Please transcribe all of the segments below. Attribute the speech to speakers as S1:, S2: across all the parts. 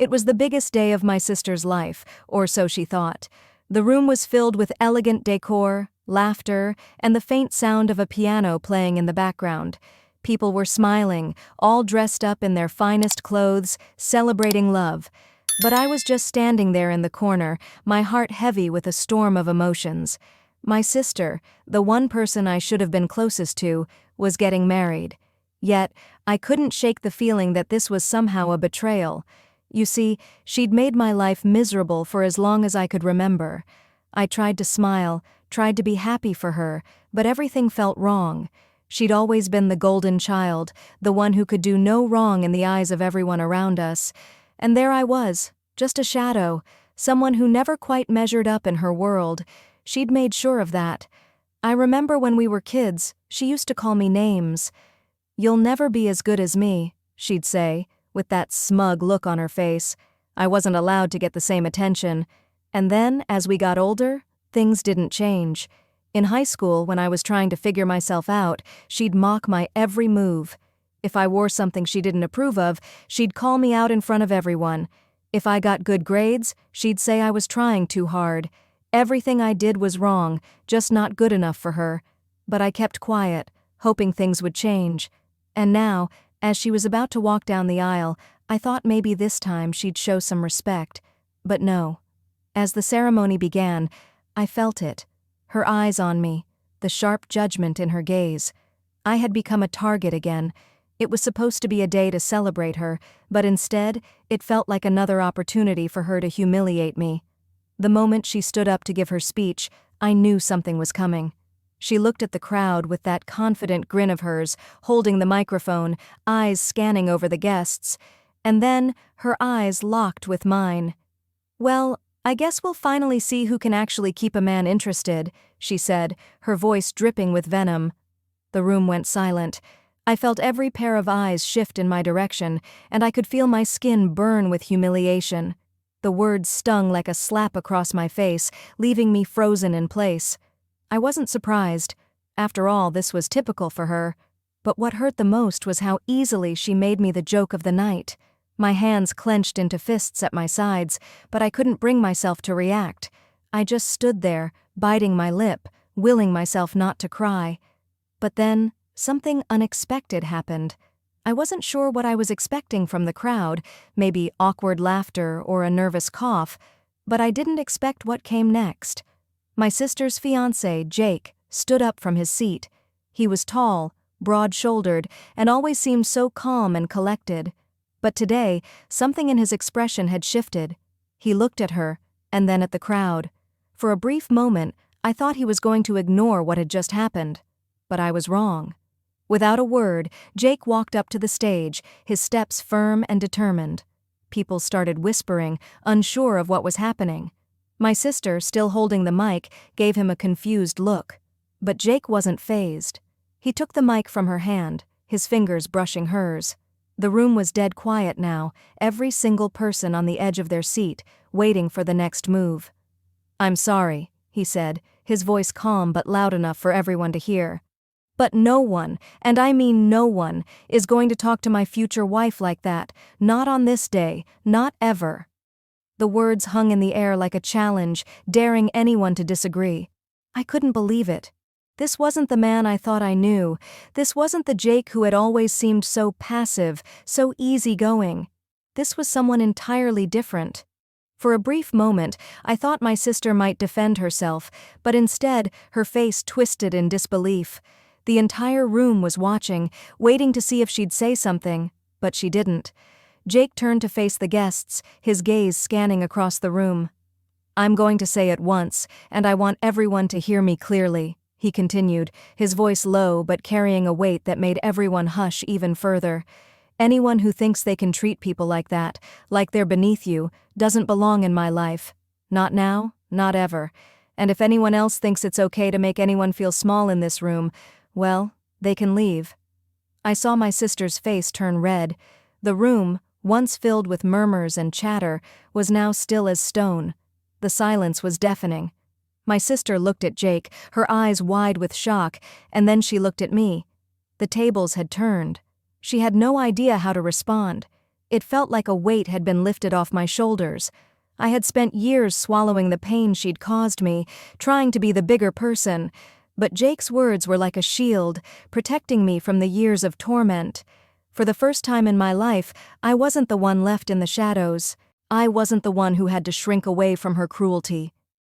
S1: It was the biggest day of my sister's life, or so she thought. The room was filled with elegant decor, laughter, and the faint sound of a piano playing in the background. People were smiling, all dressed up in their finest clothes, celebrating love. But I was just standing there in the corner, my heart heavy with a storm of emotions. My sister, the one person I should have been closest to, was getting married. Yet, I couldn't shake the feeling that this was somehow a betrayal. You see, she'd made my life miserable for as long as I could remember. I tried to smile, tried to be happy for her, but everything felt wrong. She'd always been the golden child, the one who could do no wrong in the eyes of everyone around us. And there I was, just a shadow, someone who never quite measured up in her world. She'd made sure of that. I remember when we were kids, she used to call me names. "You'll never be as good as me," she'd say, with that smug look on her face. I wasn't allowed to get the same attention. And then, as we got older, things didn't change. In high school, when I was trying to figure myself out, she'd mock my every move. If I wore something she didn't approve of, she'd call me out in front of everyone. If I got good grades, she'd say I was trying too hard. Everything I did was wrong, just not good enough for her. But I kept quiet, hoping things would change. And now, as she was about to walk down the aisle, I thought maybe this time she'd show some respect. But no. As the ceremony began, I felt it. Her eyes on me, the sharp judgment in her gaze. I had become a target again. It was supposed to be a day to celebrate her, but instead, it felt like another opportunity for her to humiliate me. The moment she stood up to give her speech, I knew something was coming. She looked at the crowd with that confident grin of hers, holding the microphone, eyes scanning over the guests. And then, her eyes locked with mine. "Well, I guess we'll finally see who can actually keep a man interested," she said, her voice dripping with venom. The room went silent. I felt every pair of eyes shift in my direction, and I could feel my skin burn with humiliation. The words stung like a slap across my face, leaving me frozen in place. I wasn't surprised. After all, this was typical for her. But what hurt the most was how easily she made me the joke of the night. My hands clenched into fists at my sides, but I couldn't bring myself to react. I just stood there, biting my lip, willing myself not to cry. But then, something unexpected happened. I wasn't sure what I was expecting from the crowd, maybe awkward laughter or a nervous cough, but I didn't expect what came next. My sister's fiancé, Jake, stood up from his seat. He was tall, broad-shouldered, and always seemed so calm and collected. But today, something in his expression had shifted. He looked at her, and then at the crowd. For a brief moment, I thought he was going to ignore what had just happened. But I was wrong. Without a word, Jake walked up to the stage, his steps firm and determined. People started whispering, unsure of what was happening. My sister, still holding the mic, gave him a confused look. But Jake wasn't fazed. He took the mic from her hand, his fingers brushing hers. The room was dead quiet now, every single person on the edge of their seat, waiting for the next move. "I'm sorry," he said, his voice calm but loud enough for everyone to hear. "But no one, and I mean no one, is going to talk to my future wife like that. Not on this day, not ever." The words hung in the air like a challenge, daring anyone to disagree. I couldn't believe it. This wasn't the man I thought I knew. This wasn't the Jake who had always seemed so passive, so easygoing. This was someone entirely different. For a brief moment, I thought my sister might defend herself, but instead, her face twisted in disbelief. The entire room was watching, waiting to see if she'd say something, but she didn't. Jake turned to face the guests, his gaze scanning across the room. "I'm going to say it once, and I want everyone to hear me clearly," he continued, his voice low but carrying a weight that made everyone hush even further. "Anyone who thinks they can treat people like that, like they're beneath you, doesn't belong in my life. Not now, not ever. And if anyone else thinks it's okay to make anyone feel small in this room, well, they can leave." I saw my sister's face turn red. The room, once filled with murmurs and chatter, was now still as stone. The silence was deafening. My sister looked at Jake, her eyes wide with shock, and then she looked at me. The tables had turned. She had no idea how to respond. It felt like a weight had been lifted off my shoulders. I had spent years swallowing the pain she'd caused me, trying to be the bigger person, but Jake's words were like a shield, protecting me from the years of torment. For the first time in my life, I wasn't the one left in the shadows. I wasn't the one who had to shrink away from her cruelty.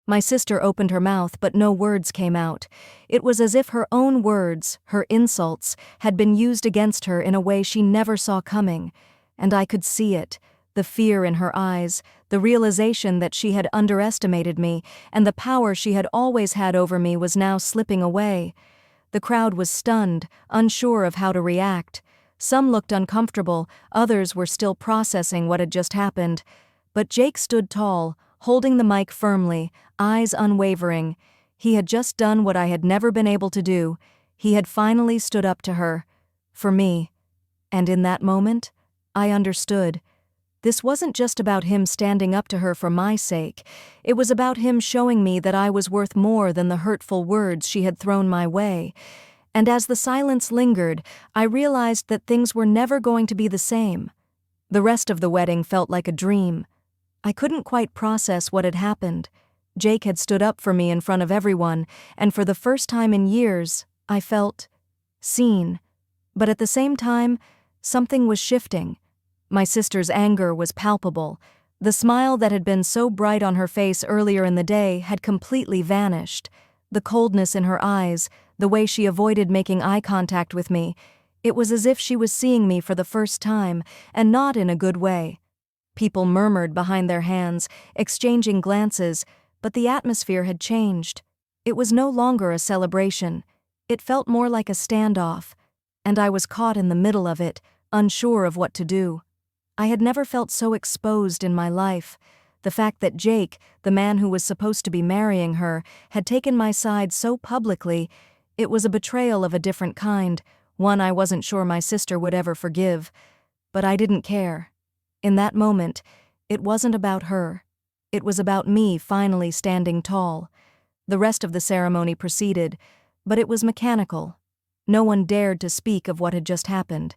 S1: My sister opened her mouth, but no words came out. It was as if her own words, her insults, had been used against her in a way she never saw coming. And I could see it, the fear in her eyes, the realization that she had underestimated me, and the power she had always had over me was now slipping away. The crowd was stunned, unsure of how to react. Some looked uncomfortable, others were still processing what had just happened. But Jake stood tall, holding the mic firmly, eyes unwavering. He had just done what I had never been able to do. He had finally stood up to her. For me. And in that moment, I understood. This wasn't just about him standing up to her for my sake. It was about him showing me that I was worth more than the hurtful words she had thrown my way. And as the silence lingered, I realized that things were never going to be the same. The rest of the wedding felt like a dream. I couldn't quite process what had happened. Jake had stood up for me in front of everyone, and for the first time in years, I felt seen. But at the same time, something was shifting. My sister's anger was palpable. The smile that had been so bright on her face earlier in the day had completely vanished. The coldness in her eyes, the way she avoided making eye contact with me, it was as if she was seeing me for the first time, and not in a good way. People murmured behind their hands, exchanging glances, but the atmosphere had changed. It was no longer a celebration. It felt more like a standoff, and I was caught in the middle of it, unsure of what to do. I had never felt so exposed in my life. The fact that Jake, the man who was supposed to be marrying her, had taken my side so publicly, it was a betrayal of a different kind, one I wasn't sure my sister would ever forgive. But I didn't care. In that moment, it wasn't about her. It was about me finally standing tall. The rest of the ceremony proceeded, but it was mechanical. No one dared to speak of what had just happened.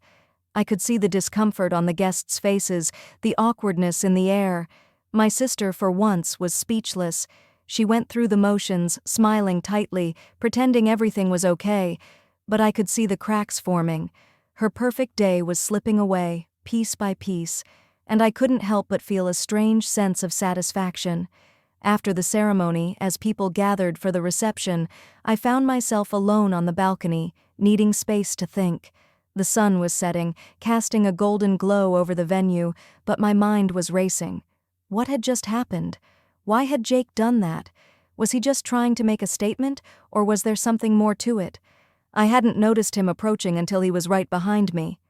S1: I could see the discomfort on the guests' faces, the awkwardness in the air. My sister, for once, was speechless. She went through the motions, smiling tightly, pretending everything was okay, but I could see the cracks forming. Her perfect day was slipping away, piece by piece, and I couldn't help but feel a strange sense of satisfaction. After the ceremony, as people gathered for the reception, I found myself alone on the balcony, needing space to think. The sun was setting, casting a golden glow over the venue, but my mind was racing. What had just happened? Why had Jake done that? Was he just trying to make a statement, or was there something more to it? I hadn't noticed him approaching until he was right behind me.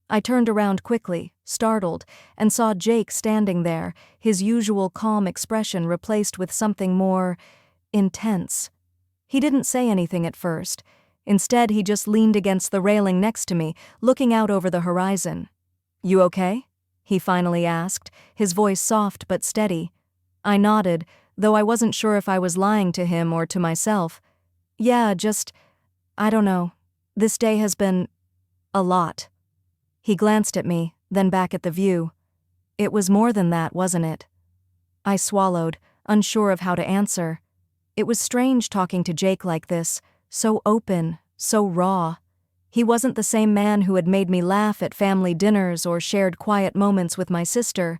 S1: I turned around quickly, startled, and saw Jake standing there, his usual calm expression replaced with something more intense. He didn't say anything at first. Instead, he just leaned against the railing next to me, looking out over the horizon. "You okay?" he finally asked, his voice soft but steady. I nodded, though I wasn't sure if I was lying to him or to myself. "Yeah, I don't know. This day has been a lot." He glanced at me, then back at the view. "It was more than that, wasn't it?" I swallowed, unsure of how to answer. It was strange talking to Jake like this, so open, so raw. He wasn't the same man who had made me laugh at family dinners or shared quiet moments with my sister.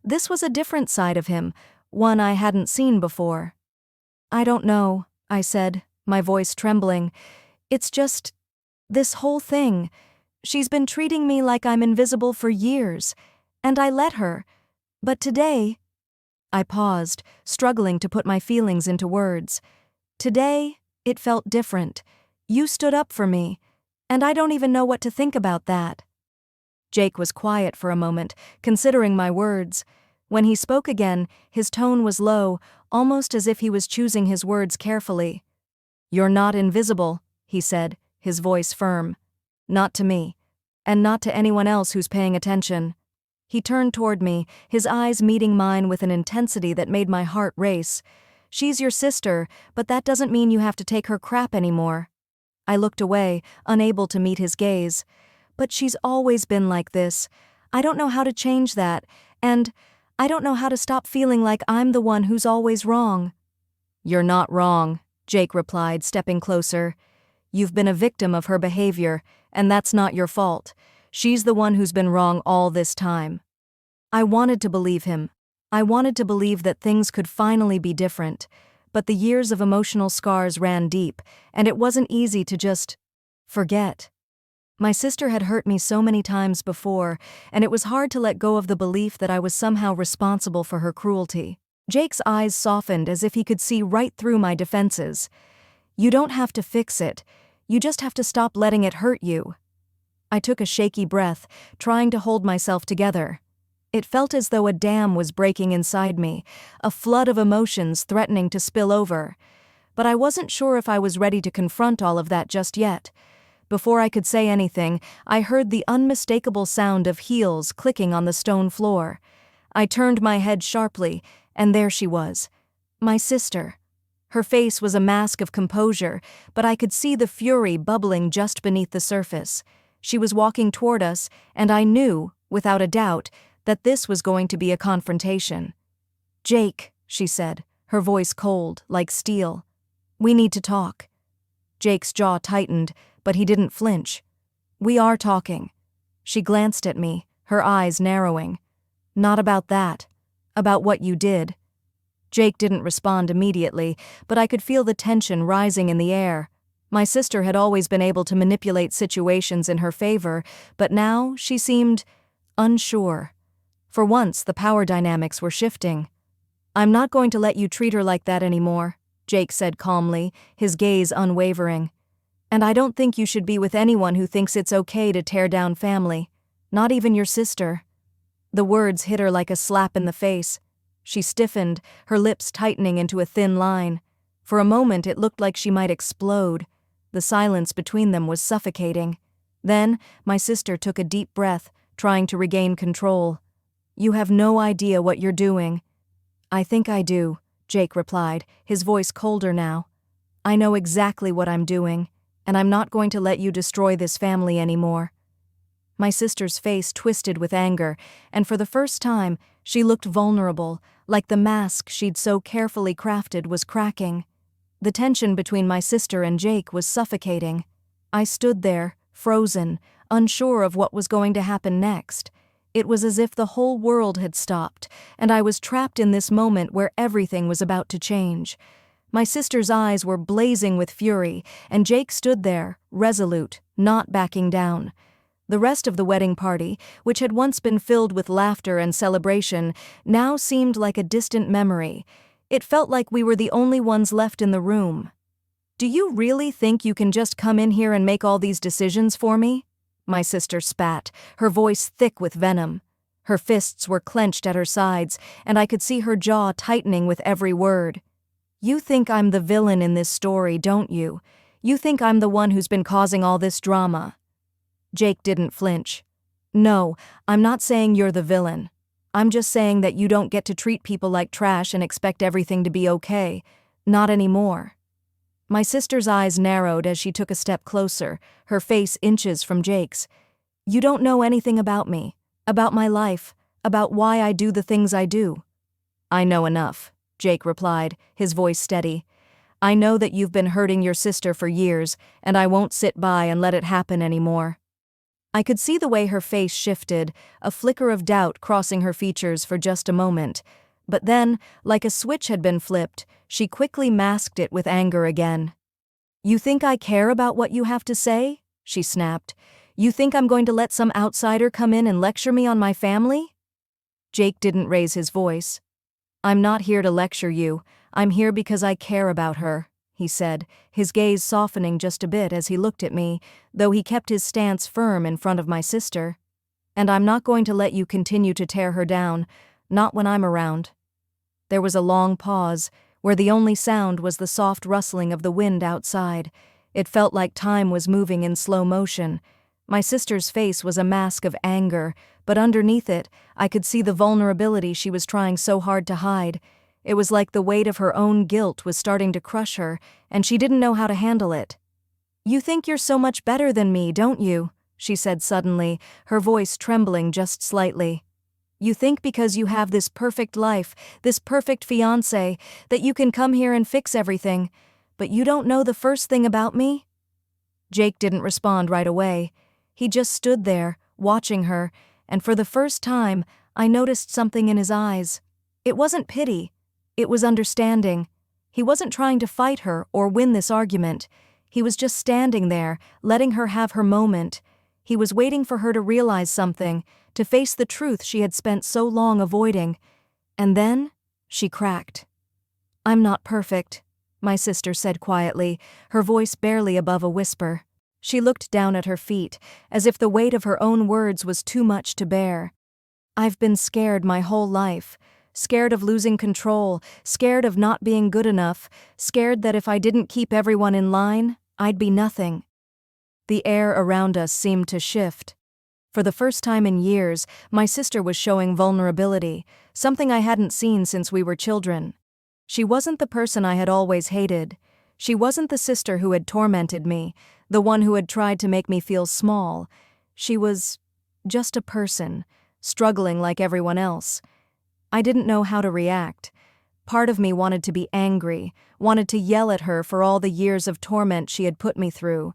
S1: This was a different side of him, one I hadn't seen before. "I don't know," I said, my voice trembling. "It's just this whole thing. She's been treating me like I'm invisible for years, and I let her. But today—" I paused, struggling to put my feelings into words. "Today, it felt different. You stood up for me, and I don't even know what to think about that." Jake was quiet for a moment, considering my words. When he spoke again, his tone was low, almost as if he was choosing his words carefully. "You're not invisible," he said, his voice firm. "Not to me. And not to anyone else who's paying attention." He turned toward me, his eyes meeting mine with an intensity that made my heart race. "She's your sister, but that doesn't mean you have to take her crap anymore." I looked away, unable to meet his gaze. "But she's always been like this. I don't know how to change that, and I don't know how to stop feeling like I'm the one who's always wrong." "You're not wrong," Jake replied, stepping closer. "You've been a victim of her behavior, and that's not your fault. She's the one who's been wrong all this time." I wanted to believe him. I wanted to believe that things could finally be different, but the years of emotional scars ran deep, and it wasn't easy to just forget. My sister had hurt me so many times before, and it was hard to let go of the belief that I was somehow responsible for her cruelty. Jake's eyes softened as if he could see right through my defenses. "You don't have to fix it. You just have to stop letting it hurt you." I took a shaky breath, trying to hold myself together. It felt as though a dam was breaking inside me, a flood of emotions threatening to spill over. But I wasn't sure if I was ready to confront all of that just yet. Before I could say anything, I heard the unmistakable sound of heels clicking on the stone floor. I turned my head sharply, and there she was, my sister. Her face was a mask of composure, but I could see the fury bubbling just beneath the surface. She was walking toward us, and I knew, without a doubt, that this was going to be a confrontation. "Jake," she said, her voice cold, like steel. "We need to talk." Jake's jaw tightened, but he didn't flinch. "We are talking." She glanced at me, her eyes narrowing. "Not about that. About what you did." Jake didn't respond immediately, but I could feel the tension rising in the air. My sister had always been able to manipulate situations in her favor, but now she seemed unsure. For once, the power dynamics were shifting. "I'm not going to let you treat her like that anymore," Jake said calmly, his gaze unwavering. "And I don't think you should be with anyone who thinks it's okay to tear down family, not even your sister." The words hit her like a slap in the face. She stiffened, her lips tightening into a thin line. For a moment it looked like she might explode. The silence between them was suffocating. Then, my sister took a deep breath, trying to regain control. "You have no idea what you're doing." "I think I do," Jake replied, his voice colder now. "I know exactly what I'm doing, and I'm not going to let you destroy this family anymore." My sister's face twisted with anger, and for the first time, she looked vulnerable, like the mask she'd so carefully crafted was cracking. The tension between my sister and Jake was suffocating. I stood there, frozen, unsure of what was going to happen next. It was as if the whole world had stopped, and I was trapped in this moment where everything was about to change. My sister's eyes were blazing with fury, and Jake stood there, resolute, not backing down. The rest of the wedding party, which had once been filled with laughter and celebration, now seemed like a distant memory. It felt like we were the only ones left in the room. "Do you really think you can just come in here and make all these decisions for me?" My sister spat, her voice thick with venom. Her fists were clenched at her sides, and I could see her jaw tightening with every word. "You think I'm the villain in this story, don't you? You think I'm the one who's been causing all this drama?" Jake didn't flinch. "No, I'm not saying you're the villain. I'm just saying that you don't get to treat people like trash and expect everything to be okay. Not anymore." My sister's eyes narrowed as she took a step closer, her face inches from Jake's. "You don't know anything about me, about my life, about why I do the things I do." "I know enough," Jake replied, his voice steady. "I know that you've been hurting your sister for years, and I won't sit by and let it happen anymore." I could see the way her face shifted, a flicker of doubt crossing her features for just a moment. But then, like a switch had been flipped, she quickly masked it with anger again. "You think I care about what you have to say?" she snapped. "You think I'm going to let some outsider come in and lecture me on my family?" Jake didn't raise his voice. "I'm not here to lecture you. I'm here because I care about her," he said, his gaze softening just a bit as he looked at me, though he kept his stance firm in front of my sister. "And I'm not going to let you continue to tear her down, not when I'm around." There was a long pause, where the only sound was the soft rustling of the wind outside. It felt like time was moving in slow motion. My sister's face was a mask of anger, but underneath it, I could see the vulnerability she was trying so hard to hide. It was like the weight of her own guilt was starting to crush her, and she didn't know how to handle it. "You think you're so much better than me, don't you?" she said suddenly, her voice trembling just slightly. "You think because you have this perfect life, this perfect fiancé, that you can come here and fix everything, but you don't know the first thing about me?" Jake didn't respond right away. He just stood there, watching her, and for the first time, I noticed something in his eyes. It wasn't pity. It was understanding. He wasn't trying to fight her or win this argument. He was just standing there, letting her have her moment. He was waiting for her to realize something, to face the truth she had spent so long avoiding. And then, she cracked. "I'm not perfect," my sister said quietly, her voice barely above a whisper. She looked down at her feet, as if the weight of her own words was too much to bear. "I've been scared my whole life. Scared of losing control, scared of not being good enough, scared that if I didn't keep everyone in line, I'd be nothing." The air around us seemed to shift. For the first time in years, my sister was showing vulnerability, something I hadn't seen since we were children. She wasn't the person I had always hated. She wasn't the sister who had tormented me, the one who had tried to make me feel small. She was just a person, struggling like everyone else. I didn't know how to react. Part of me wanted to be angry, wanted to yell at her for all the years of torment she had put me through.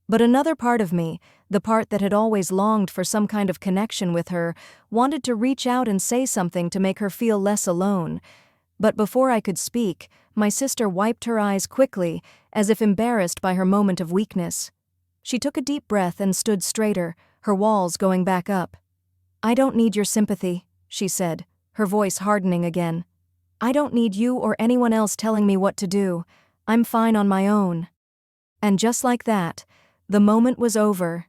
S1: But another part of me, the part that had always longed for some kind of connection with her, wanted to reach out and say something to make her feel less alone. But before I could speak, my sister wiped her eyes quickly, as if embarrassed by her moment of weakness. She took a deep breath and stood straighter, her walls going back up. "I don't need your sympathy," she said, her voice hardening again. "I don't need you or anyone else telling me what to do. I'm fine on my own." And just like that, the moment was over.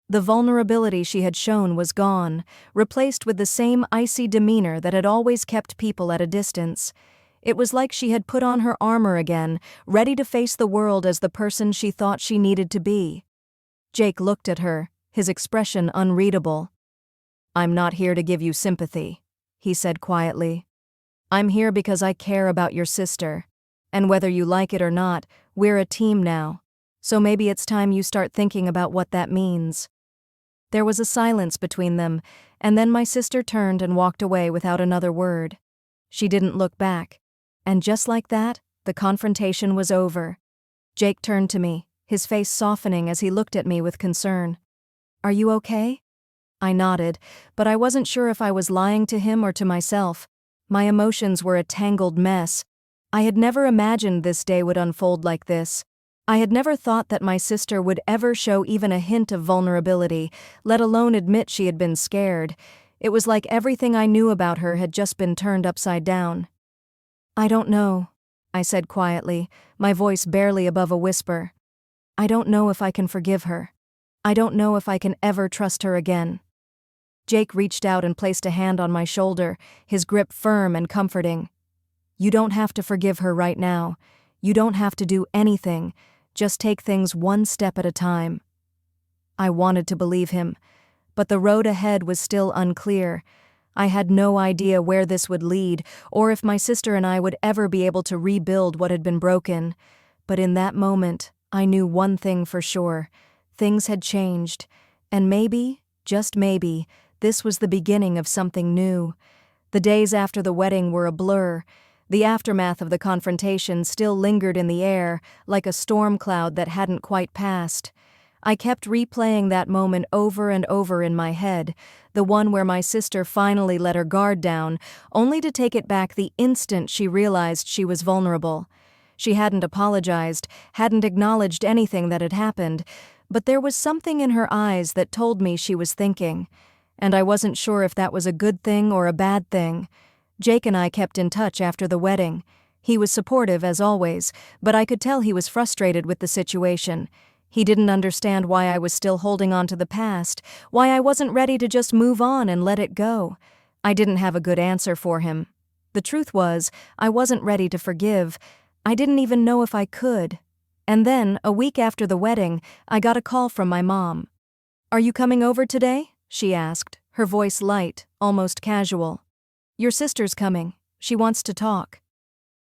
S1: The vulnerability she had shown was gone, replaced with the same icy demeanor that had always kept people at a distance. It was like she had put on her armor again, ready to face the world as the person she thought she needed to be. Jake looked at her, his expression unreadable. "I'm not here to give you sympathy," he said quietly. "I'm here because I care about your sister. And whether you like it or not, we're a team now. So maybe it's time you start thinking about what that means." There was a silence between them, and then my sister turned and walked away without another word. She didn't look back. And just like that, the confrontation was over. Jake turned to me, his face softening as he looked at me with concern. "Are you okay?" I nodded, but I wasn't sure if I was lying to him or to myself. My emotions were a tangled mess. I had never imagined this day would unfold like this. I had never thought that my sister would ever show even a hint of vulnerability, let alone admit she had been scared. It was like everything I knew about her had just been turned upside down. "I don't know," I said quietly, my voice barely above a whisper. "I don't know if I can forgive her. I don't know if I can ever trust her again." Jake reached out and placed a hand on my shoulder, his grip firm and comforting. "You don't have to forgive her right now. You don't have to do anything. Just take things one step at a time." I wanted to believe him, but the road ahead was still unclear. I had no idea where this would lead, or if my sister and I would ever be able to rebuild what had been broken. But in that moment, I knew one thing for sure. Things had changed, and maybe, just maybe, this was the beginning of something new. The days after the wedding were a blur. The aftermath of the confrontation still lingered in the air, like a storm cloud that hadn't quite passed. I kept replaying that moment over and over in my head, the one where my sister finally let her guard down, only to take it back the instant she realized she was vulnerable. She hadn't apologized, hadn't acknowledged anything that had happened, but there was something in her eyes that told me she was thinking, and I wasn't sure if that was a good thing or a bad thing. Jake and I kept in touch after the wedding. He was supportive as always, but I could tell he was frustrated with the situation. He didn't understand why I was still holding on to the past, why I wasn't ready to just move on and let it go. I didn't have a good answer for him. The truth was, I wasn't ready to forgive. I didn't even know if I could. And then, a week after the wedding, I got a call from my mom. "Are you coming over today?" she asked, her voice light, almost casual. "Your sister's coming. She wants to talk."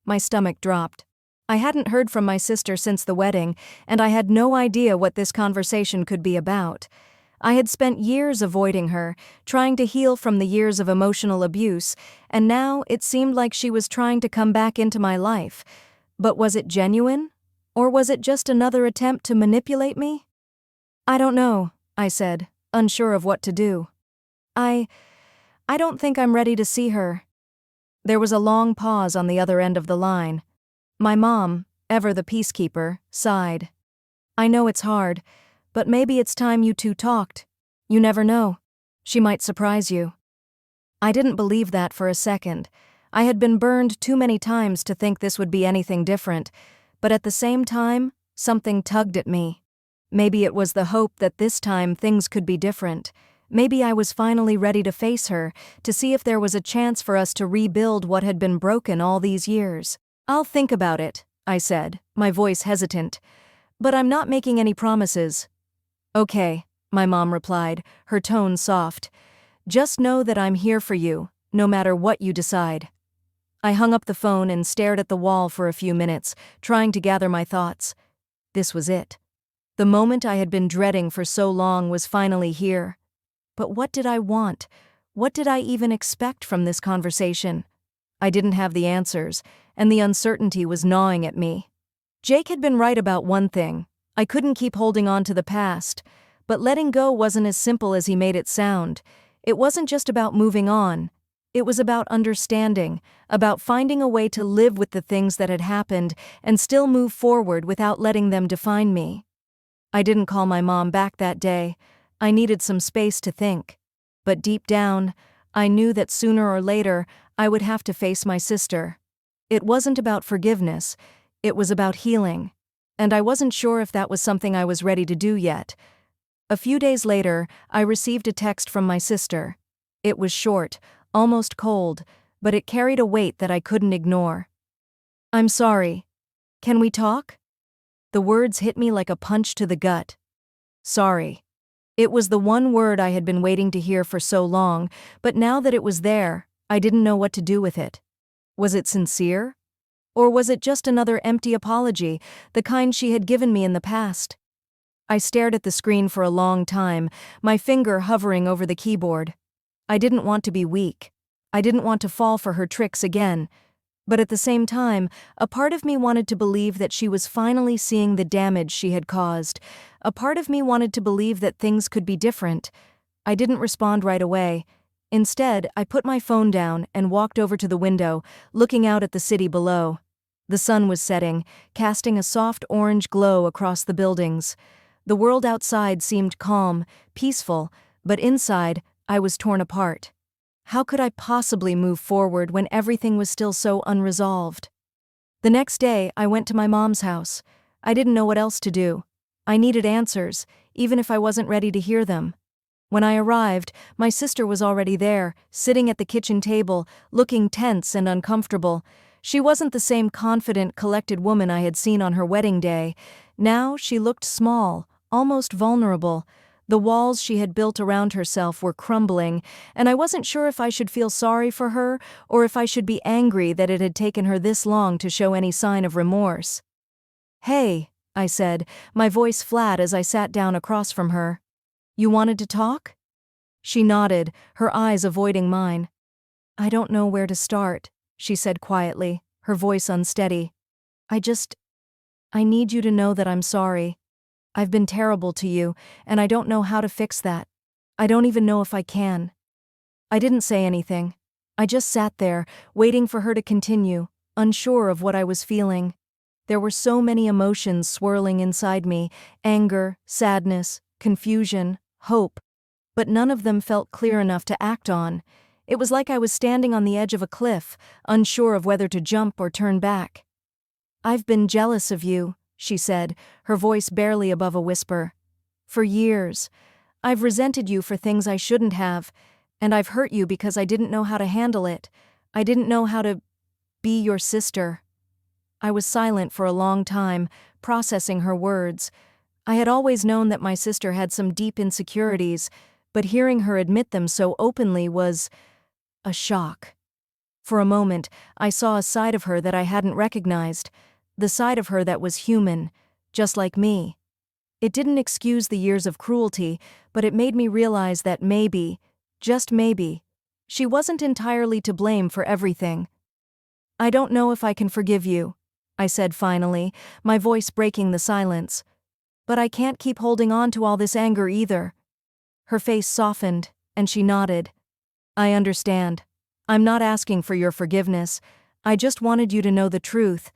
S1: My stomach dropped. I hadn't heard from my sister since the wedding, and I had no idea what this conversation could be about. I had spent years avoiding her, trying to heal from the years of emotional abuse, and now it seemed like she was trying to come back into my life. But was it genuine? Or was it just another attempt to manipulate me? I don't know, I said, unsure of what to do. I don't think I'm ready to see her. There was a long pause on the other end of the line. My mom, ever the peacekeeper, sighed. I know it's hard, but maybe it's time you two talked. You never know. She might surprise you. I didn't believe that for a second. I had been burned too many times to think this would be anything different, but at the same time, something tugged at me. Maybe it was the hope that this time things could be different. Maybe I was finally ready to face her, to see if there was a chance for us to rebuild what had been broken all these years. I'll think about it, I said, my voice hesitant. But I'm not making any promises. Okay, my mom replied, her tone soft. Just know that I'm here for you, no matter what you decide. I hung up the phone and stared at the wall for a few minutes, trying to gather my thoughts. This was it. The moment I had been dreading for so long was finally here. But what did I want? What did I even expect from this conversation? I didn't have the answers, and the uncertainty was gnawing at me. Jake had been right about one thing. I couldn't keep holding on to the past. But letting go wasn't as simple as he made it sound. It wasn't just about moving on. It was about understanding, about finding a way to live with the things that had happened and still move forward without letting them define me. I didn't call my mom back that day. I needed some space to think. But deep down, I knew that sooner or later, I would have to face my sister. It wasn't about forgiveness. It was about healing. And I wasn't sure if that was something I was ready to do yet. A few days later, I received a text from my sister. It was short, almost cold, but it carried a weight that I couldn't ignore. I'm sorry. Can we talk? The words hit me like a punch to the gut. Sorry. It was the one word I had been waiting to hear for so long, but now that it was there, I didn't know what to do with it. Was it sincere? Or was it just another empty apology, the kind she had given me in the past? I stared at the screen for a long time, my finger hovering over the keyboard. I didn't want to be weak. I didn't want to fall for her tricks again. But at the same time, a part of me wanted to believe that she was finally seeing the damage she had caused. A part of me wanted to believe that things could be different. I didn't respond right away. Instead, I put my phone down and walked over to the window, looking out at the city below. The sun was setting, casting a soft orange glow across the buildings. The world outside seemed calm, peaceful, but inside, I was torn apart. How could I possibly move forward when everything was still so unresolved? The next day, I went to my mom's house. I didn't know what else to do. I needed answers, even if I wasn't ready to hear them. When I arrived, my sister was already there, sitting at the kitchen table, looking tense and uncomfortable. She wasn't the same confident, collected woman I had seen on her wedding day. Now she looked small, almost vulnerable. The walls she had built around herself were crumbling, and I wasn't sure if I should feel sorry for her or if I should be angry that it had taken her this long to show any sign of remorse. Hey, I said, my voice flat as I sat down across from her. You wanted to talk? She nodded, her eyes avoiding mine. I don't know where to start, she said quietly, her voice unsteady. I need you to know that I'm sorry. I've been terrible to you, and I don't know how to fix that. I don't even know if I can. I didn't say anything. I just sat there, waiting for her to continue, unsure of what I was feeling. There were so many emotions swirling inside me, anger, sadness, confusion, hope, but none of them felt clear enough to act on. It was like I was standing on the edge of a cliff, unsure of whether to jump or turn back. I've been jealous of you, she said, her voice barely above a whisper. For years. I've resented you for things I shouldn't have, and I've hurt you because I didn't know how to handle it. I didn't know how to be your sister. I was silent for a long time, processing her words. I had always known that my sister had some deep insecurities, but hearing her admit them so openly was a shock. For a moment, I saw a side of her that I hadn't recognized, the side of her that was human, just like me. It didn't excuse the years of cruelty, but it made me realize that maybe, just maybe, she wasn't entirely to blame for everything. "I don't know if I can forgive you," I said finally, my voice breaking the silence. "But I can't keep holding on to all this anger either." Her face softened, and she nodded. "I understand. I'm not asking for your forgiveness. I just wanted you to know the truth,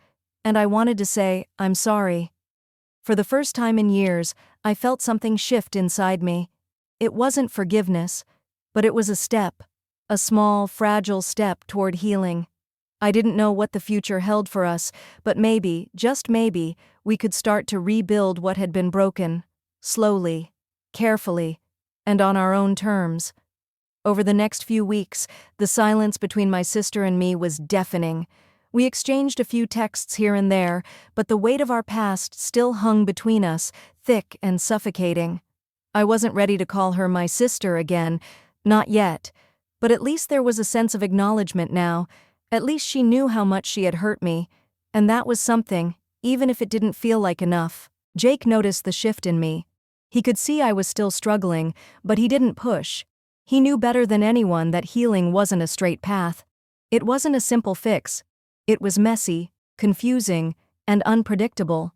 S1: and I wanted to say, I'm sorry." For the first time in years, I felt something shift inside me. It wasn't forgiveness, but it was a step, a small, fragile step toward healing. I didn't know what the future held for us, but maybe, just maybe, we could start to rebuild what had been broken, slowly, carefully, and on our own terms. Over the next few weeks, the silence between my sister and me was deafening. We exchanged a few texts here and there, but the weight of our past still hung between us, thick and suffocating. I wasn't ready to call her my sister again, not yet, but at least there was a sense of acknowledgement now. At least she knew how much she had hurt me, and that was something, even if it didn't feel like enough. Jake noticed the shift in me. He could see I was still struggling, but he didn't push. He knew better than anyone that healing wasn't a straight path. It wasn't a simple fix. It was messy, confusing, and unpredictable.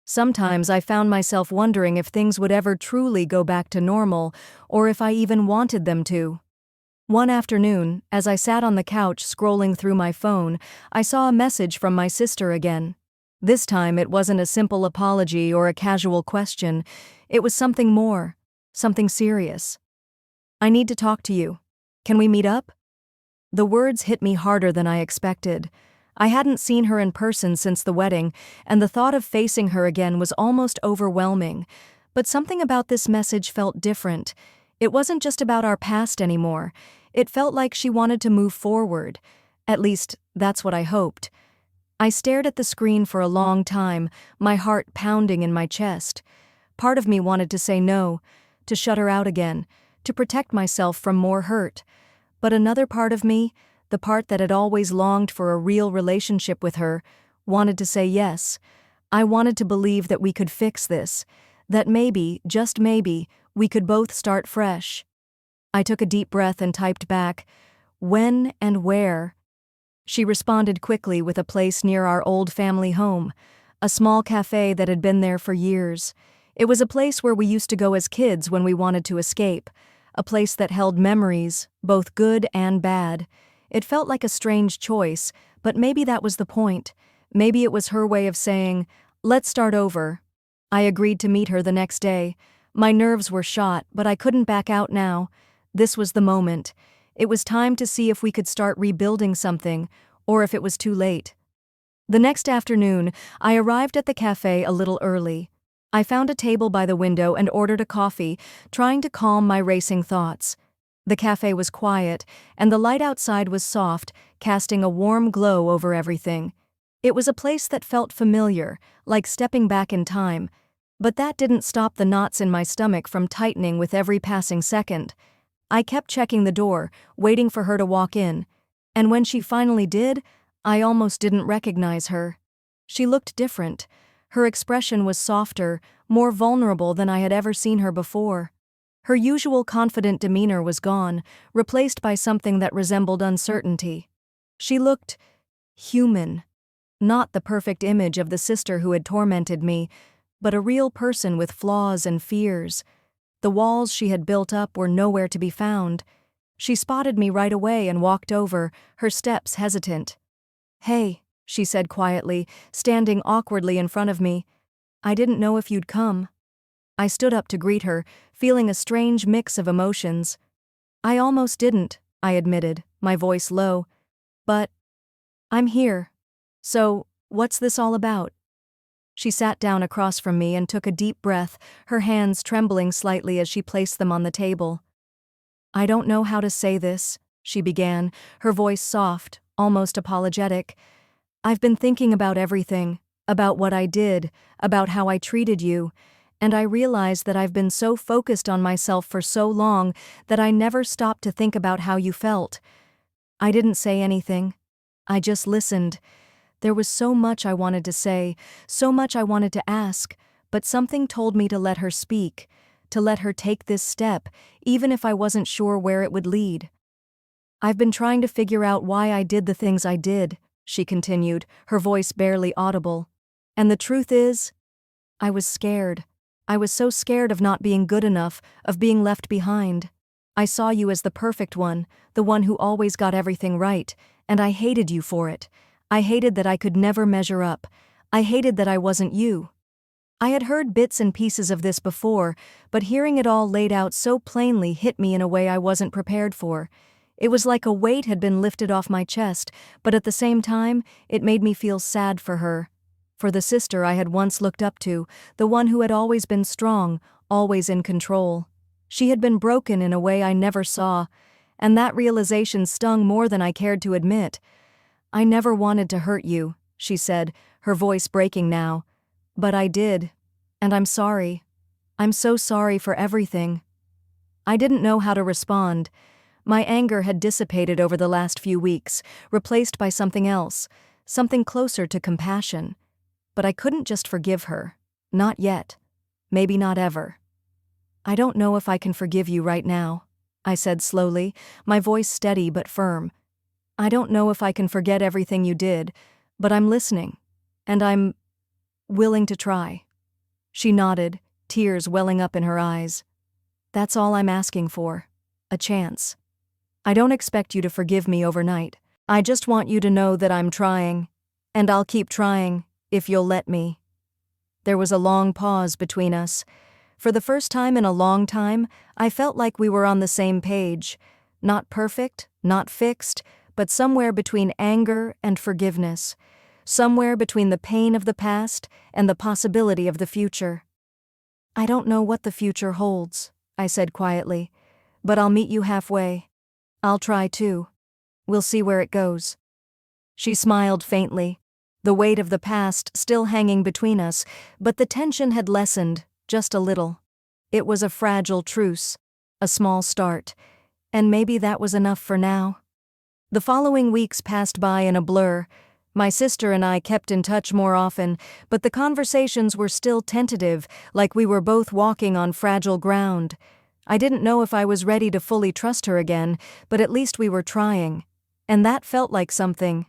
S1: Sometimes I found myself wondering if things would ever truly go back to normal, or if I even wanted them to. One afternoon, as I sat on the couch scrolling through my phone, I saw a message from my sister again. This time it wasn't a simple apology or a casual question. It was something more, something serious. "I need to talk to you. Can we meet up?" The words hit me harder than I expected. I hadn't seen her in person since the wedding, and the thought of facing her again was almost overwhelming. But something about this message felt different. It wasn't just about our past anymore. It felt like she wanted to move forward. At least, that's what I hoped. I stared at the screen for a long time, my heart pounding in my chest. Part of me wanted to say no, to shut her out again, to protect myself from more hurt. But another part of me, the part that had always longed for a real relationship with her, wanted to say yes. I wanted to believe that we could fix this, that maybe, just maybe, we could both start fresh. I took a deep breath and typed back, "When and where?" She responded quickly with a place near our old family home, a small cafe that had been there for years. It was a place where we used to go as kids when we wanted to escape, a place that held memories, both good and bad. It felt like a strange choice, but maybe that was the point. Maybe it was her way of saying, "Let's start over." I agreed to meet her the next day. My nerves were shot, but I couldn't back out now. This was the moment. It was time to see if we could start rebuilding something, or if it was too late. The next afternoon, I arrived at the cafe a little early. I found a table by the window and ordered a coffee, trying to calm my racing thoughts. The cafe was quiet, and the light outside was soft, casting a warm glow over everything. It was a place that felt familiar, like stepping back in time. But that didn't stop the knots in my stomach from tightening with every passing second. I kept checking the door, waiting for her to walk in. And when she finally did, I almost didn't recognize her. She looked different. Her expression was softer, more vulnerable than I had ever seen her before. Her usual confident demeanor was gone, replaced by something that resembled uncertainty. She looked human. Not the perfect image of the sister who had tormented me, but a real person with flaws and fears. The walls she had built up were nowhere to be found. She spotted me right away and walked over, her steps hesitant. "Hey," she said quietly, standing awkwardly in front of me. "I didn't know if you'd come." I stood up to greet her, feeling a strange mix of emotions. "I almost didn't," I admitted, my voice low. "But I'm here. So, what's this all about?" She sat down across from me and took a deep breath, her hands trembling slightly as she placed them on the table. "I don't know how to say this," she began, her voice soft, almost apologetic. "I've been thinking about everything, about what I did, about how I treated you, and I realize that I've been so focused on myself for so long that I never stopped to think about how you felt." I didn't say anything. I just listened. There was so much I wanted to say, so much I wanted to ask, but something told me to let her speak, to let her take this step, even if I wasn't sure where it would lead. "I've been trying to figure out why I did the things I did," she continued, her voice barely audible. "And the truth is, I was scared. I was so scared of not being good enough, of being left behind. I saw you as the perfect one, the one who always got everything right, and I hated you for it. I hated that I could never measure up. I hated that I wasn't you." I had heard bits and pieces of this before, but hearing it all laid out so plainly hit me in a way I wasn't prepared for. It was like a weight had been lifted off my chest, but at the same time, it made me feel sad for her. For the sister I had once looked up to, the one who had always been strong, always in control. She had been broken in a way I never saw, and that realization stung more than I cared to admit. "I never wanted to hurt you," she said, her voice breaking now. "But I did. And I'm sorry. I'm so sorry for everything." I didn't know how to respond. My anger had dissipated over the last few weeks, replaced by something else, something closer to compassion. But I couldn't just forgive her. Not yet. Maybe not ever. "I don't know if I can forgive you right now," I said slowly, my voice steady but firm. "I don't know if I can forget everything you did, but I'm listening. And I'm willing to try." She nodded, tears welling up in her eyes. "That's all I'm asking for. A chance. I don't expect you to forgive me overnight. I just want you to know that I'm trying. And I'll keep trying, if you'll let me." There was a long pause between us. For the first time in a long time, I felt like we were on the same page. Not perfect, not fixed, but somewhere between anger and forgiveness. Somewhere between the pain of the past and the possibility of the future. "I don't know what the future holds," I said quietly, "but I'll meet you halfway. I'll try too. We'll see where it goes." She smiled faintly, the weight of the past still hanging between us, but the tension had lessened, just a little. It was a fragile truce, a small start, and maybe that was enough for now. The following weeks passed by in a blur. My sister and I kept in touch more often, but the conversations were still tentative, like we were both walking on fragile ground. I didn't know if I was ready to fully trust her again, but at least we were trying. And that felt like something.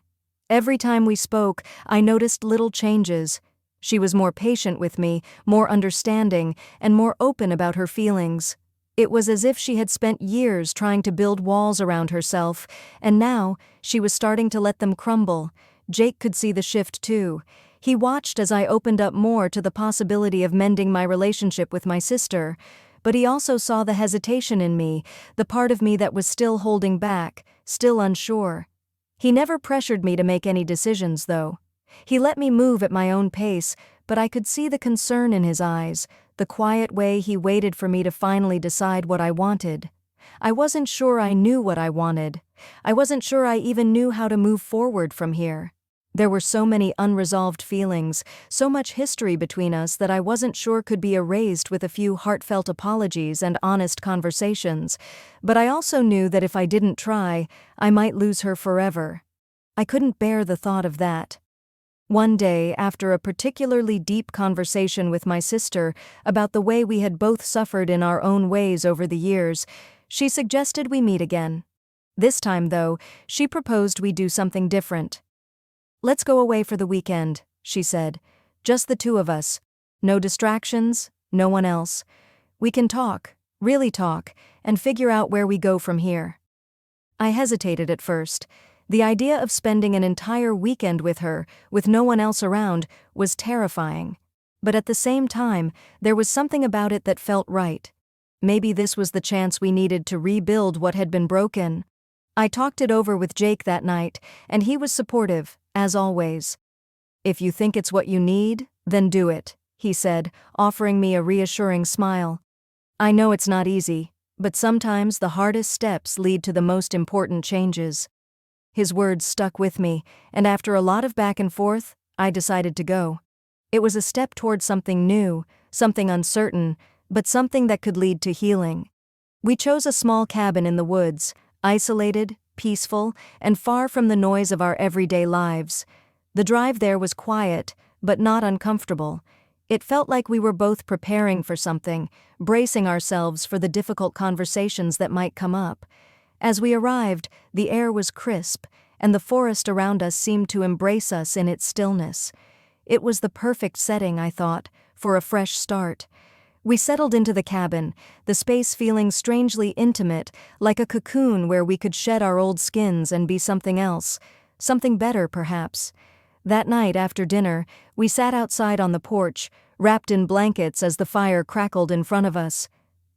S1: Every time we spoke, I noticed little changes. She was more patient with me, more understanding, and more open about her feelings. It was as if she had spent years trying to build walls around herself, and now she was starting to let them crumble. Jake could see the shift too. He watched as I opened up more to the possibility of mending my relationship with my sister, but he also saw the hesitation in me, the part of me that was still holding back, still unsure. He never pressured me to make any decisions, though. He let me move at my own pace, but I could see the concern in his eyes, the quiet way he waited for me to finally decide what I wanted. I wasn't sure I knew what I wanted. I wasn't sure I even knew how to move forward from here. There were so many unresolved feelings, so much history between us that I wasn't sure could be erased with a few heartfelt apologies and honest conversations, but I also knew that if I didn't try, I might lose her forever. I couldn't bear the thought of that. One day, after a particularly deep conversation with my sister about the way we had both suffered in our own ways over the years, she suggested we meet again. This time, though, she proposed we do something different. "Let's go away for the weekend," she said. "Just the two of us. No distractions, no one else. We can talk, really talk, and figure out where we go from here." I hesitated at first. The idea of spending an entire weekend with her, with no one else around, was terrifying. But at the same time, there was something about it that felt right. Maybe this was the chance we needed to rebuild what had been broken. I talked it over with Jake that night, and he was supportive, as always. "If you think it's what you need, then do it," he said, offering me a reassuring smile. "I know it's not easy, but sometimes the hardest steps lead to the most important changes." His words stuck with me, and after a lot of back and forth, I decided to go. It was a step toward something new, something uncertain, but something that could lead to healing. We chose a small cabin in the woods, isolated, peaceful, and far from the noise of our everyday lives. The drive there was quiet, but not uncomfortable. It felt like we were both preparing for something, bracing ourselves for the difficult conversations that might come up. As we arrived, the air was crisp, and the forest around us seemed to embrace us in its stillness. It was the perfect setting, I thought, for a fresh start. We settled into the cabin, the space feeling strangely intimate, like a cocoon where we could shed our old skins and be something else, something better, perhaps. That night, after dinner, we sat outside on the porch, wrapped in blankets as the fire crackled in front of us.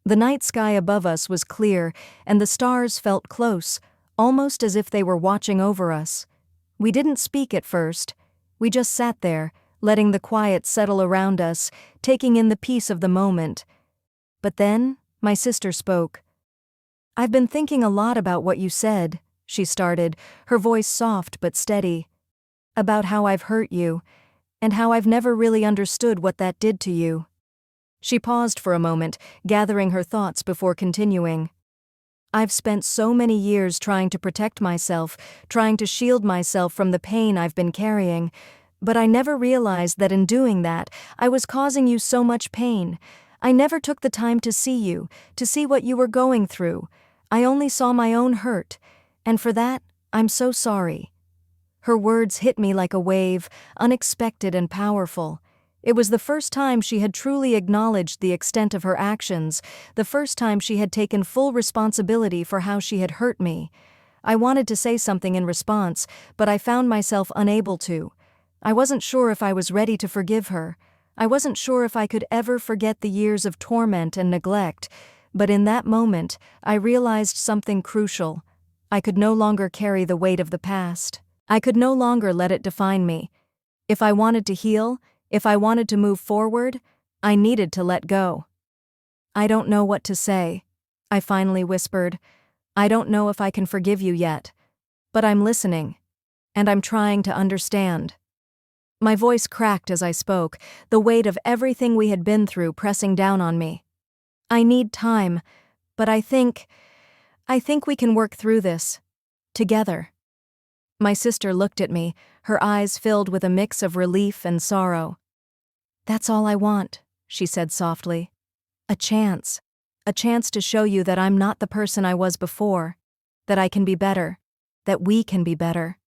S1: The night sky above us was clear, and the stars felt close, almost as if they were watching over us. We didn't speak at first. We just sat there, letting the quiet settle around us, taking in the peace of the moment. But then, my sister spoke. "I've been thinking a lot about what you said," she started, her voice soft but steady. "About how I've hurt you, and how I've never really understood what that did to you." She paused for a moment, gathering her thoughts before continuing. "I've spent so many years trying to protect myself, trying to shield myself from the pain I've been carrying, but I never realized that in doing that, I was causing you so much pain. I never took the time to see you, to see what you were going through. I only saw my own hurt, and for that, I'm so sorry." Her words hit me like a wave, unexpected and powerful. It was the first time she had truly acknowledged the extent of her actions, the first time she had taken full responsibility for how she had hurt me. I wanted to say something in response, but I found myself unable to. I wasn't sure if I was ready to forgive her. I wasn't sure if I could ever forget the years of torment and neglect, but in that moment, I realized something crucial. I could no longer carry the weight of the past. I could no longer let it define me. If I wanted to heal, if I wanted to move forward, I needed to let go. "I don't know what to say," I finally whispered. "I don't know if I can forgive you yet. But I'm listening. And I'm trying to understand." My voice cracked as I spoke, the weight of everything we had been through pressing down on me. "I need time, but I think we can work through this. Together." My sister looked at me, her eyes filled with a mix of relief and sorrow. "That's all I want," she said softly. A chance to show you that I'm not the person I was before, that I can be better, that we can be better."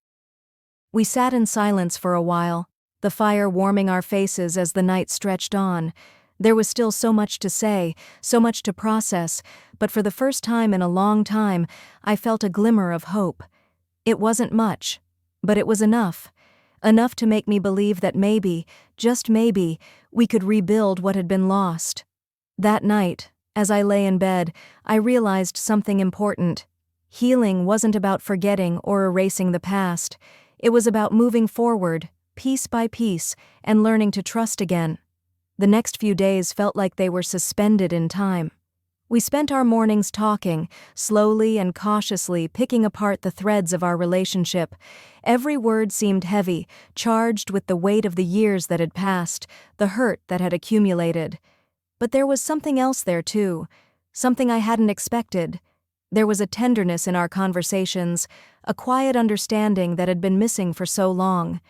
S1: We sat in silence for a while, the fire warming our faces as the night stretched on. There was still so much to say, so much to process, but for the first time in a long time, I felt a glimmer of hope. It wasn't much, but it was enough. Enough to make me believe that maybe, just maybe, we could rebuild what had been lost. That night, as I lay in bed, I realized something important. Healing wasn't about forgetting or erasing the past. It was about moving forward, piece by piece, and learning to trust again. The next few days felt like they were suspended in time. We spent our mornings talking, slowly and cautiously picking apart the threads of our relationship. Every word seemed heavy, charged with the weight of the years that had passed, the hurt that had accumulated. But there was something else there too, something I hadn't expected. There was a tenderness in our conversations, a quiet understanding that had been missing for so long.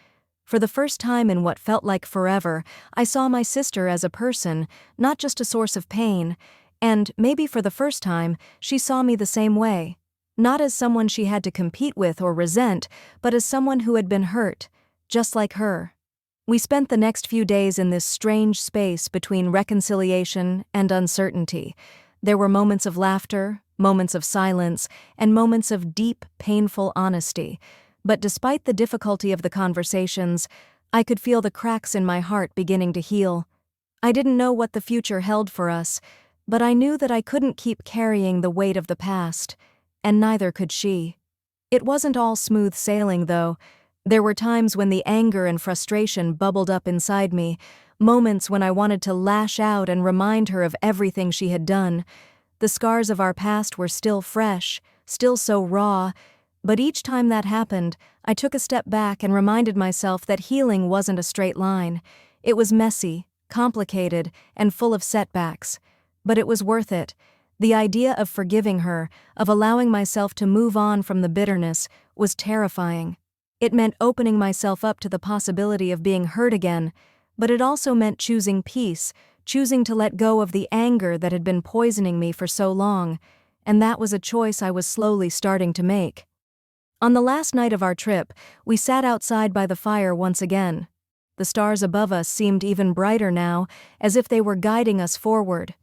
S1: For the first time in what felt like forever, I saw my sister as a person, not just a source of pain, and, maybe for the first time, she saw me the same way. Not as someone she had to compete with or resent, but as someone who had been hurt, just like her. We spent the next few days in this strange space between reconciliation and uncertainty. There were moments of laughter, moments of silence, and moments of deep, painful honesty. But despite the difficulty of the conversations, I could feel the cracks in my heart beginning to heal. I didn't know what the future held for us, but I knew that I couldn't keep carrying the weight of the past, and neither could she. It wasn't all smooth sailing, though. There were times when the anger and frustration bubbled up inside me, moments when I wanted to lash out and remind her of everything she had done. The scars of our past were still fresh, still so raw, but each time that happened, I took a step back and reminded myself that healing wasn't a straight line. It was messy, complicated, and full of setbacks. But it was worth it. The idea of forgiving her, of allowing myself to move on from the bitterness, was terrifying. It meant opening myself up to the possibility of being hurt again, But it also meant choosing peace, choosing to let go of the anger that had been poisoning me for so long, and that was a choice I was slowly starting to make. On the last night of our trip, we sat outside by the fire once again. The stars above us seemed even brighter now, as if they were guiding us forward.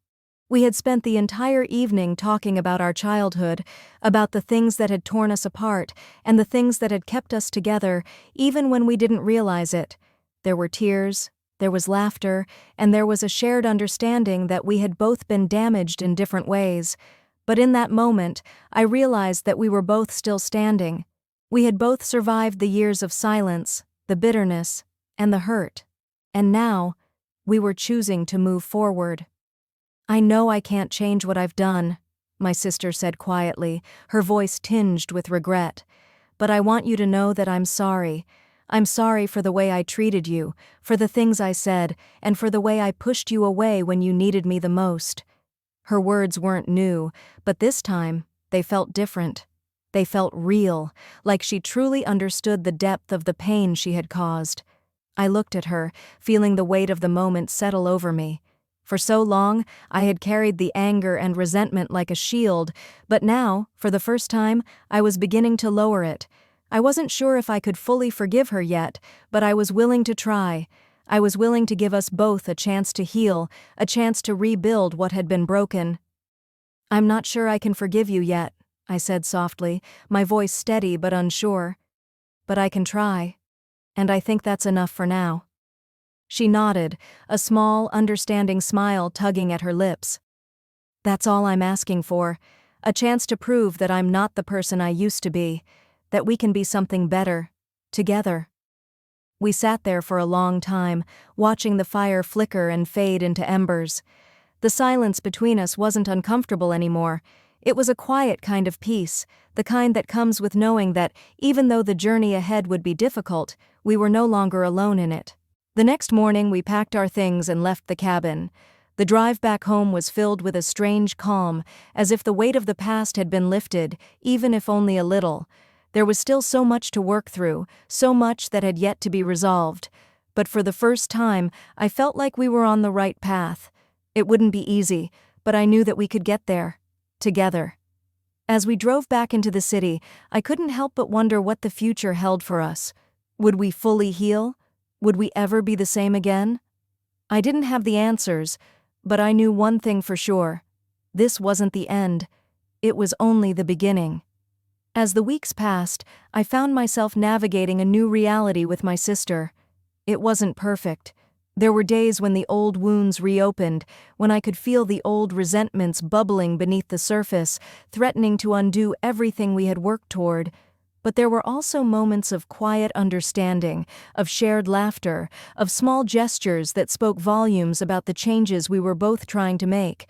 S1: We had spent the entire evening talking about our childhood, about the things that had torn us apart, and the things that had kept us together, even when we didn't realize it. There were tears, there was laughter, and there was a shared understanding that we had both been damaged in different ways. But in that moment, I realized that we were both still standing. We had both survived the years of silence, the bitterness, and the hurt. And now, we were choosing to move forward. "I know I can't change what I've done," my sister said quietly, her voice tinged with regret. "But I want you to know that I'm sorry. I'm sorry for the way I treated you, for the things I said, and for the way I pushed you away when you needed me the most." Her words weren't new, but this time, they felt different. They felt real, like she truly understood the depth of the pain she had caused. I looked at her, feeling the weight of the moment settle over me. For so long, I had carried the anger and resentment like a shield, but now, for the first time, I was beginning to lower it. I wasn't sure if I could fully forgive her yet, but I was willing to try. I was willing to give us both a chance to heal, a chance to rebuild what had been broken. "I'm not sure I can forgive you yet," I said softly, my voice steady but unsure. "But I can try. And I think that's enough for now." She nodded, a small, understanding smile tugging at her lips. "That's all I'm asking for. A chance to prove that I'm not the person I used to be, that we can be something better, together." We sat there for a long time, watching the fire flicker and fade into embers. The silence between us wasn't uncomfortable anymore. It was a quiet kind of peace, the kind that comes with knowing that, even though the journey ahead would be difficult, we were no longer alone in it. The next morning we packed our things and left the cabin. The drive back home was filled with a strange calm, as if the weight of the past had been lifted, even if only a little. There was still so much to work through, so much that had yet to be resolved. But for the first time, I felt like we were on the right path. It wouldn't be easy, but I knew that we could get there. Together. As we drove back into the city, I couldn't help but wonder what the future held for us. Would we fully heal? Would we ever be the same again? I didn't have the answers, but I knew one thing for sure. This wasn't the end. It was only the beginning. As the weeks passed, I found myself navigating a new reality with my sister. It wasn't perfect. There were days when the old wounds reopened, when I could feel the old resentments bubbling beneath the surface, threatening to undo everything we had worked toward. But there were also moments of quiet understanding, of shared laughter, of small gestures that spoke volumes about the changes we were both trying to make.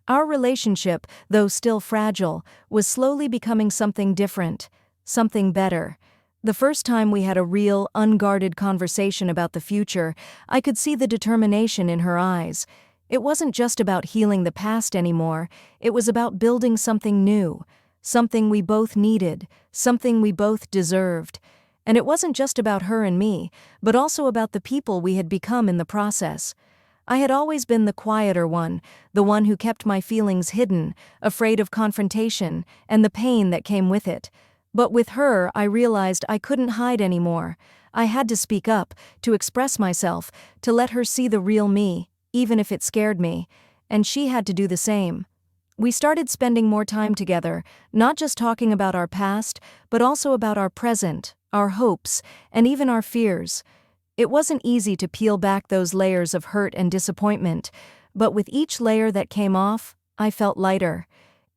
S1: Our relationship, though still fragile, was slowly becoming something different, something better. The first time we had a real, unguarded conversation about the future, I could see the determination in her eyes. It wasn't just about healing the past anymore, it was about building something new. Something we both needed, something we both deserved. And it wasn't just about her and me, but also about the people we had become in the process. I had always been the quieter one, the one who kept my feelings hidden, afraid of confrontation, and the pain that came with it. But with her, I realized I couldn't hide anymore. I had to speak up, to express myself, to let her see the real me, even if it scared me. And she had to do the same. We started spending more time together, not just talking about our past, but also about our present, our hopes, and even our fears. It wasn't easy to peel back those layers of hurt and disappointment, but with each layer that came off, I felt lighter.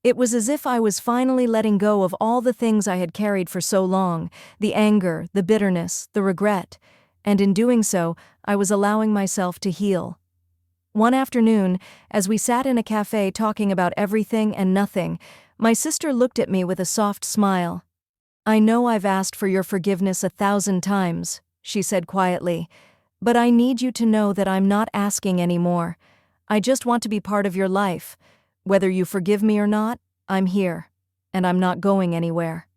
S1: It was as if I was finally letting go of all the things I had carried for so long, the anger, the bitterness, the regret. And in doing so, I was allowing myself to heal. One afternoon, as we sat in a cafe talking about everything and nothing, my sister looked at me with a soft smile. "I know I've asked for your forgiveness 1,000 times, she said quietly, "but I need you to know that I'm not asking anymore. I just want to be part of your life. Whether you forgive me or not, I'm here, and I'm not going anywhere."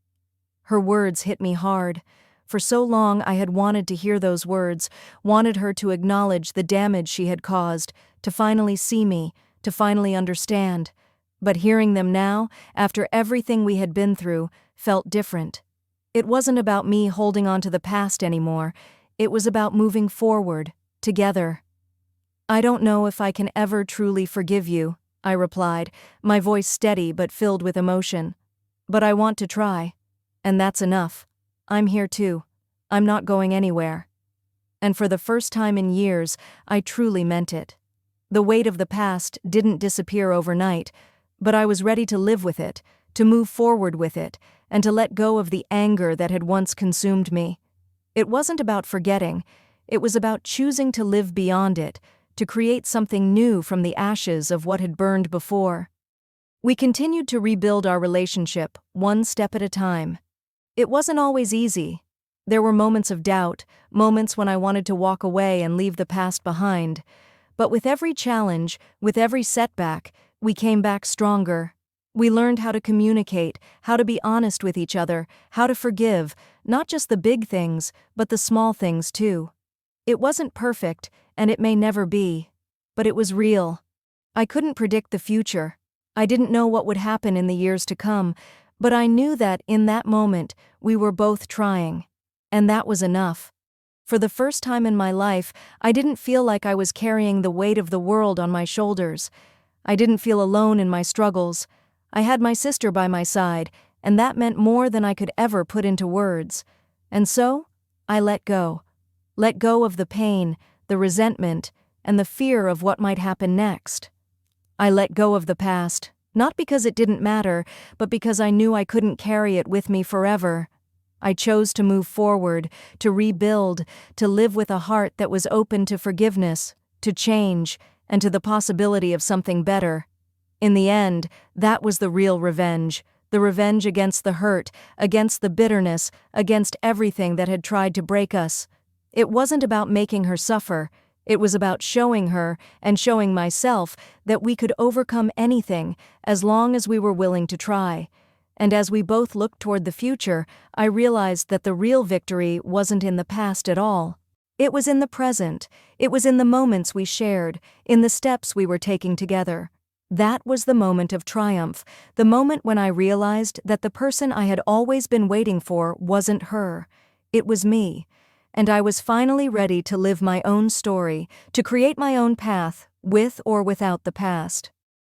S1: Her words hit me hard. For so long I had wanted to hear those words, wanted her to acknowledge the damage she had caused, to finally see me, to finally understand. But hearing them now, after everything we had been through, felt different. It wasn't about me holding on to the past anymore. It was about moving forward, together. "I don't know if I can ever truly forgive you," I replied, my voice steady but filled with emotion. "But I want to try. And that's enough. I'm here too. I'm not going anywhere." And for the first time in years, I truly meant it. The weight of the past didn't disappear overnight, but I was ready to live with it, to move forward with it, and to let go of the anger that had once consumed me. It wasn't about forgetting. It was about choosing to live beyond it, to create something new from the ashes of what had burned before. We continued to rebuild our relationship, one step at a time. It wasn't always easy. There were moments of doubt, moments when I wanted to walk away and leave the past behind. But with every challenge, with every setback, we came back stronger. We learned how to communicate, how to be honest with each other, how to forgive, not just the big things, but the small things too. It wasn't perfect, and it may never be. But it was real. I couldn't predict the future. I didn't know what would happen in the years to come, but I knew that in that moment, we were both trying. And that was enough. For the first time in my life, I didn't feel like I was carrying the weight of the world on my shoulders. I didn't feel alone in my struggles. I had my sister by my side, and that meant more than I could ever put into words. And so, I let go. Let go of the pain, the resentment, and the fear of what might happen next. I let go of the past, not because it didn't matter, but because I knew I couldn't carry it with me forever. I chose to move forward, to rebuild, to live with a heart that was open to forgiveness, to change, and to the possibility of something better. In the end, that was the real revenge, the revenge against the hurt, against the bitterness, against everything that had tried to break us. It wasn't about making her suffer. It was about showing her, and showing myself, that we could overcome anything as long as we were willing to try. And as we both looked toward the future, I realized that the real victory wasn't in the past at all. It was in the present. It was in the moments we shared, in the steps we were taking together. That was the moment of triumph, the moment when I realized that the person I had always been waiting for wasn't her. It was me. And I was finally ready to live my own story, to create my own path, with or without the past.